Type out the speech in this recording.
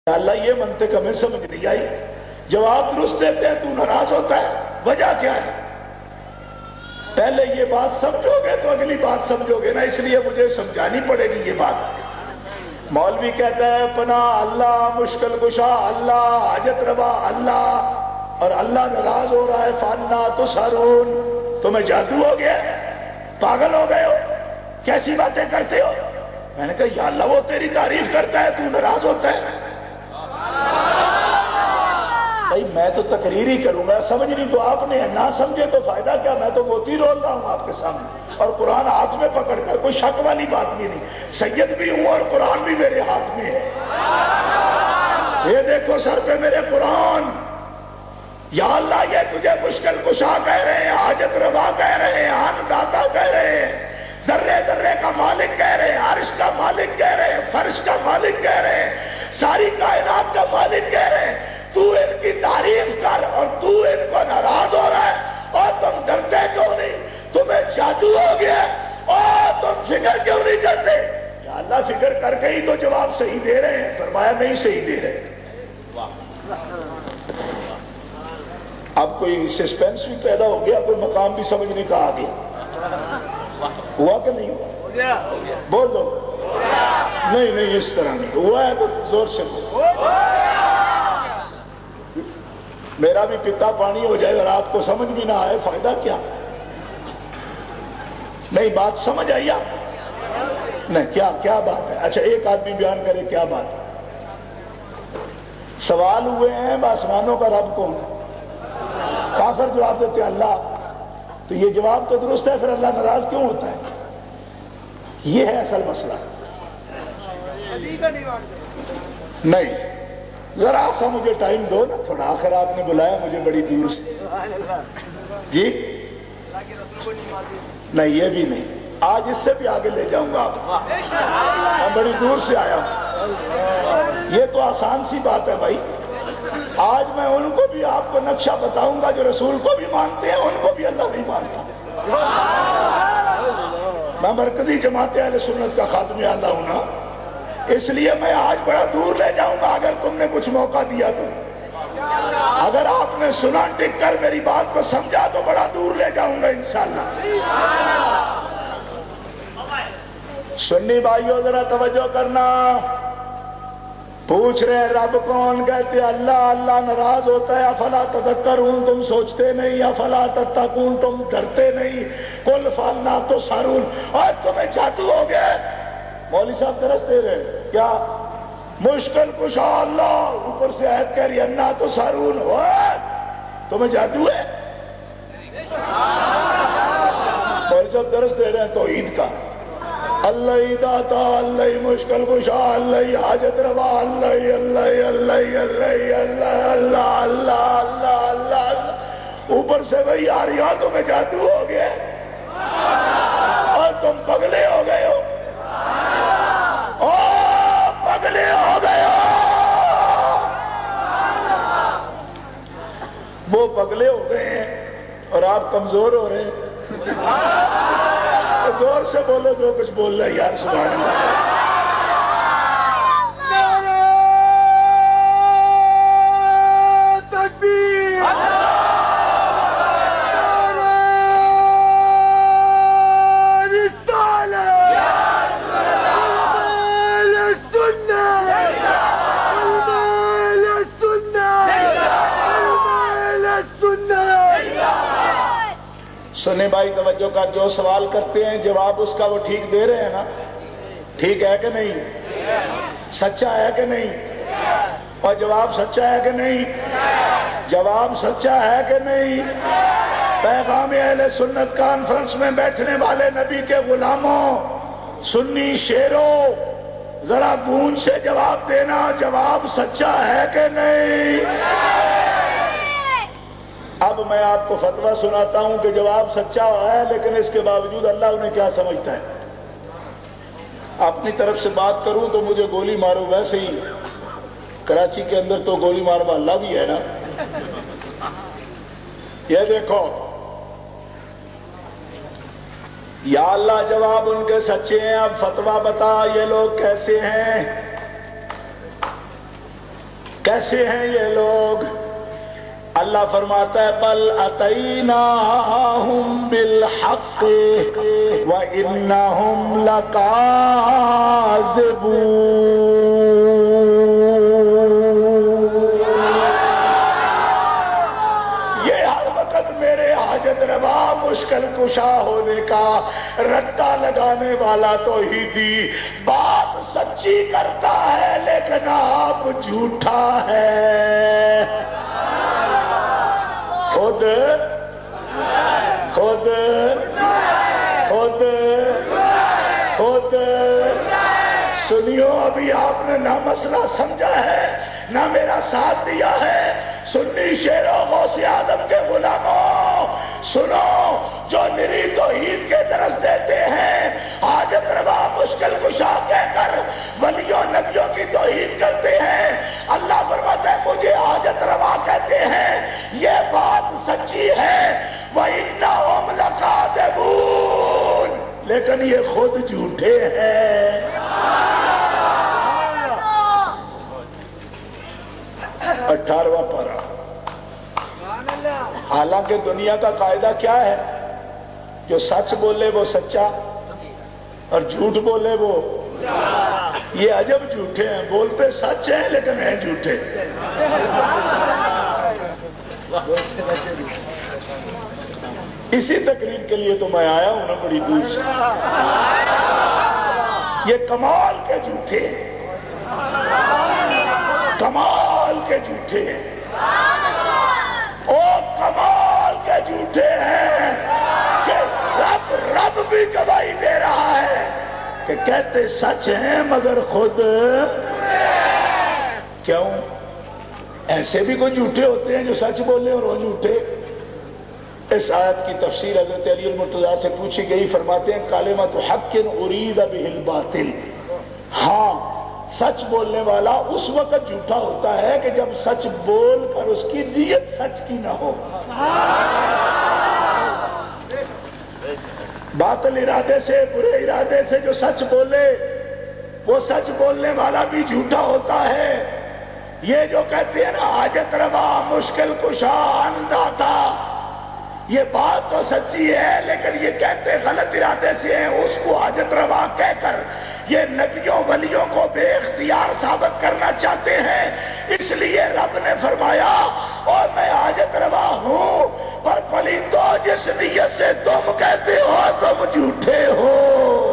اللہ یہ منطق ہمیں سمجھ نہیں آئی. جواب درست دیتے ہیں تو ناراض ہوتا ہے، وجہ کیا ہے؟ پہلے یہ بات سمجھو گے تو اگلی بات سمجھو گے نا، اس لیے مجھے سمجھانی پڑے گی یہ بات. مولوی کہتا ہے پناہ اللہ، مشکل کشا اللہ، حاجت روا اللہ، اور اللہ ناراض ہو رہا ہے. فانا تسحرون، تمہیں جادو ہو گیا، پاگل ہو گئے ہو، کیسی باتیں کرتے ہو؟ میں نے کہا یا اللہ وہ تیری تعریف کرتا ہے تو ناراض ہوتا ہے. بھائی میں تو تقریر ہی کروں گا، سمجھنی تو آپ نے، نہ سمجھے تو فائدہ کیا؟ میں تو موتی رول رہا ہوں آپ کے سامنے، اور قرآن ہاتھ میں پکڑ کر، کوئی شک والی بات بھی نہیں. سید بھی ہوں اور قرآن بھی میرے ہاتھ میں ہے. یہ دیکھو سر پہ میرے قرآن. یا اللہ یہ تجھے مشکل کشا کہہ رہے ہیں، حاجت روا کہہ رہے ہیں، آن داتا کہہ رہے ہیں، ذرے ذرے کا مالک کہہ رہے ہیں، عرش کا مالک کہہ رہے ہیں، فرش کا مالک کہہ رہے ہیں، ساری کائنات کا مالک کہہ رہے ہیں. تو ان کی تعریف کر اور تو ان کو ناراض ہو رہا ہے، اور تم ڈرتے کیوں نہیں؟ تمہیں جادو ہو گیا اور تم فکر کیوں نہیں کرتے؟ یا اللہ فکر کر کے ہی تو جواب صحیح دے رہے ہیں. فرمایا نہیں صحیح دے رہے. اب کوئی سسپینس بھی پیدا ہو گیا، کوئی مقام بھی سمجھنے کا آ گیا. ہوا کہ نہیں ہوا؟ بول دو. نہیں اس طرح نہیں ہوا ہے تو زور سے بول. میرا بھی پتا پانی ہو جائے اور آپ کو سمجھ بھی نہ آئے، فائدہ کیا؟ نہیں بات سمجھ آئی آپ؟ نہیں کیا بات ہے؟ اچھا ایک آدمی بیان کرے کیا بات ہے. سوال ہوئے ہیں آسمانوں کا رب کون ہے؟ کافر جواب دیتے ہیں اللہ. تو یہ جواب تو درست ہے، پھر اللہ ناراض کیوں ہوتا ہے؟ یہ ہے اصل مسئلہ. نہیں ذرا سا مجھے ٹائم دو نا تھوڑا، آخر آپ نے بلایا مجھے بڑی دور سے. جی نہیں یہ بھی نہیں، آج اس سے بھی آگے لے جاؤں گا آپ. میں بڑی دور سے آیا ہوں. یہ تو آسان سی بات ہے بھائی. آج میں ان کو بھی آپ کو نقشہ بتاؤں گا جو رسول کو بھی مانتے ہیں، ان کو بھی اللہ نہیں مانتا. میں مرکزی جماعت اہل سنت کا خادم اعلیٰ ہوں نا، اس لیے میں آج بڑا دور لے جاؤں گا اگر تم نے کچھ موقع دیا تو. اگر آپ نے سنا ٹک کر میری بات کو سمجھا تو بڑا دور لے جاؤں گا انشاءاللہ. سنی بھائیو ذرا توجہ کرنا. پوچھ رہے ہیں رب کون؟ کہتے ہیں اللہ. اللہ ناراض ہوتا ہے. افلا تذکرون، تم سوچتے نہیں؟ افلا تتقون، تم ڈرتے نہیں؟ قل فانا تسحرون، اور تمہیں جادو ہو گیا. مولوی صاحب درس دے رہے ہیں کیا؟ مشکل کشا اللہ، اوپر سے آیت کہہ رہی ہے انا تسحرون، تمہیں جادو ہے. مولوی صاحب درس دے رہے ہیں توحید کا. اللہ داتا، اللہ مشکل کشا، اللہ حاجت روا، اللہ اللہ اللہ اللہ اللہ اللہ اللہ اللہ اللہ، اوپر سے وہی آ رہی ہو تمہیں جادو ہو گیا اور تم پگلے ہو گئے ہو. پگلے ہو گئے ہو. وہ پگلے ہو گئے ہیں اور آپ کمزور ہو رہے ہیں. زور سے بولو جو کچھ بول رہا ہے یار. سبحان اللہ. سنے بھائی توجہ کا، جو سوال کرتے ہیں جواب اس کا وہ ٹھیک دے رہے ہیں نا؟ ٹھیک ہے کہ نہیں؟ سچا ہے کہ نہیں؟ اور جواب سچا ہے کہ نہیں؟ جواب سچا ہے کہ نہیں؟ پیغام اہل سنت کانفرنس میں بیٹھنے والے نبی کے غلاموں، سنی شیروں، ذرا گونج سے جواب دینا، جواب سچا ہے کہ نہیں؟ اب میں آپ کو فتویٰ سناتا ہوں کہ جواب سچا ہے، لیکن اس کے باوجود اللہ انہیں کیا سمجھتا ہے. اپنی طرف سے بات کروں تو مجھے گولی مارو، ویسے ہی کراچی کے اندر تو گولی مارو اللہ بھی ہے نا. یہ دیکھو یا اللہ جواب ان کے سچے ہیں. اب فتویٰ بتا یہ لوگ کیسے ہیں. کیسے ہیں یہ لوگ؟ اللہ فرماتا ہے بل اتیناہم بالحق وانہم لکاذبون۔ یہ ہر وقت میرے حاجت روا مشکل کشا ہونے کا رٹا لگانے والا توحیدی بات سچی کرتا ہے لیکن آپ جھوٹا ہے۔ خود سنیو، ابھی آپ نے نہ مسئلہ سمجھا ہے نہ میرا ساتھ دیا ہے۔ سنی شیر و غوث اعظم کے غلاموں سنو، جو نری توحید کے درس دیتے ہیں، حاجت روا مشکل کشا کہہ کر ولیوں نبیوں کی توحید کرتے ہیں، اللہ فرماتا ہے مجھے حاجت روا کہتے ہیں، یہ بات سچی ہے وَإِنَّهُمْ لَكَاذِبُونَ، لیکن یہ خود جھوٹے ہیں۔ 18واں پارہ۔ حالانکہ دنیا کا قاعدہ کیا ہے؟ جو سچ بولے وہ سچا اور جھوٹ بولے وہ، یہ عجب جھوٹے ہیں، بولتے سچ ہیں لیکن ہیں جھوٹے۔ اسی تقریر کے لیے تو میں آیا ہوں نا بڑی دور سے۔ یہ کمال کے جھوٹے ہیں، کمال کے جھوٹے ہیں، او کمال کے جھوٹے ہیں کہ رب بھی گواہی دے رہا ہے کہ کہتے سچ ہیں مگر خود کیوں؟ ایسے بھی کوئی جھوٹے ہوتے ہیں جو سچ بولے اور وہ جھوٹے۔ اس آیت کی تفسیر حضرت علی المرتضیٰ سے پوچھی گئی، فرماتے ہیں کلمۃ حق ارید بہ الباطل۔ ہاں، سچ بولنے والا اس وقت جھوٹا ہوتا ہے کہ جب سچ بول کر اس کی نیت سچ کی نہ ہو۔ باطل ارادے سے، برے ارادے سے جو سچ بولے وہ سچ بولنے والا بھی جھوٹا ہوتا ہے۔ یہ جو کہتے ہیں نا حاجت روا مشکل کشا اندھا تھا، یہ بات تو سچی ہے لیکن یہ کہتے غلط ارادے سے ہیں، اس کو حاجت روا کہہ کر یہ نبیوں ولیوں کو بے اختیار ثابت کرنا چاہتے ہیں۔ اس لیے رب نے فرمایا اور میں حاجت روا ہوں، پر پلیتو جس نیت سے تم کہتے ہو تم جھوٹے ہو۔